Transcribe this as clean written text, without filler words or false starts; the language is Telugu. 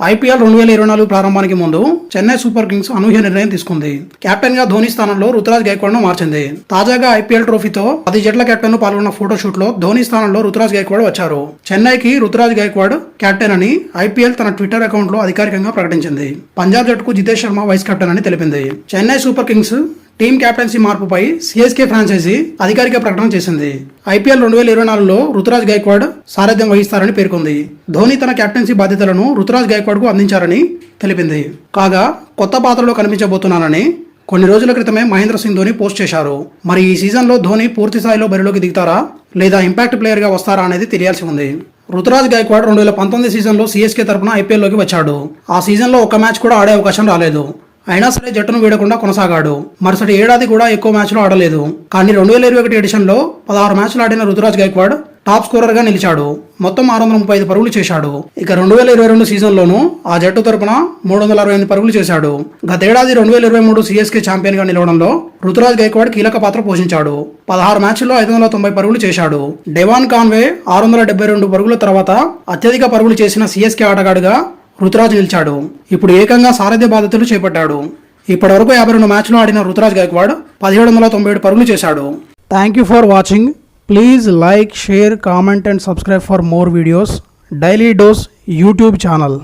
ఐపీఎల్ 2024 ప్రారంభానికి ముందు చెన్నై సూపర్ కింగ్స్ అనూహ్య నిర్ణయం తీసుకుంది. కెప్టెన్ గా ధోని స్థానంలో రుతురాజ్ గైక్వాడ్ ను మార్చింది. తాజాగా ఐపీఎల్ ట్రోఫీతో 10 జట్ల కెప్టెన్ పాల్గొన్న ఫోటోషూట్ లో ధోని స్థానంలో రుతురాజ్ గైక్వాడ్ వచ్చారు. చెన్నైకి రుతురాజ్ గైక్వాడ్ కెప్టెన్ అని ఐపీఎల్ తన ట్విట్టర్ అకౌంట్ లో అధికారికంగా ప్రకటించింది. పంజాబ్ జట్టుకు జితేష్ శర్మ వైస్ కెప్టెన్ అని తెలిపింది. Chennai super Kings team captaincy మార్పుపై సిఎస్కే ఫ్రాంచైజీ అధికారిక ప్రకటన చేసింది. ఐపీఎల్ 2024లో రుతురాజ్ గైక్వాడ్ సారథ్యం వహిస్తారని పేర్కొంది. ధోని తన కెప్టెన్సీ బాధ్యతలను రుతురాజ్ గైక్వాడ్ కు అందించారని తెలిపింది. కాగా కొత్త పాత్రలో కనిపించబోతున్నానని కొన్ని రోజుల క్రితమే మహేంద్ర సింగ్ ధోని పోస్ట్ చేశారు. మరి ఈ సీజన్లో ధోని పూర్తి స్థాయిలో బరిలోకి దిగుతారా లేదా ఇంపాక్ట్ ప్లేయర్ గా వస్తారా అనేది తెలియాల్సి ఉంది. రుతురాజ్ గైక్వాడ్ 2019 సీజన్లో సిఎస్కే తరపున ఐపీఎల్లోకి వచ్చాడు. ఆ సీజన్లో ఒక్క మ్యాచ్ కూడా ఆడే అవకాశం రాలేదు. అయినా సరే జట్టును వీడకుండా కొనసాగాడు. మరుసటి ఏడాది కూడా ఎక్కువ మ్యాచ్లు ఆడలేదు. కానీ 2021 ఎడిషన్లో 16 మ్యాచ్లు ఆడిన రుతురాజ్ గైక్వాడ్ టాప్ స్కోరర్ గా నిలిచాడు. మొత్తం 635 పరుగులు చేశాడు. ఇక 2022 సీజన్లోనూ ఆ జట్టు తరపున 368 పరుగులు చేశాడు. గతేడాది 2023 సిఎస్కే ఛాంపియన్ గా నిలవడంలో రుతురాజ్ గైక్వాడ్ కీలక పాత్ర పోషించాడు. 16 మ్యాచ్ల్లో 590 పరుగులు చేశాడు. డెవాన్ కాన్వే 672 పరుగుల తర్వాత అత్యధిక పరుగులు చేసిన సిఎస్కే ఆటగాడుగా రుతురాజ్ నిలిచాడు. ఇప్పుడు ఏకంగా సారథ్య బాధ్యతలు చేపట్టాడు. ఇప్పటి వరకు 52 మ్యాచ్లు ఆడిన రుతురాజ్ గైక్వాడ్ 1797 పరుగులు చేశాడు. Thank you for watching. Please like, share, comment and subscribe for more videos. Daily dose YouTube channel.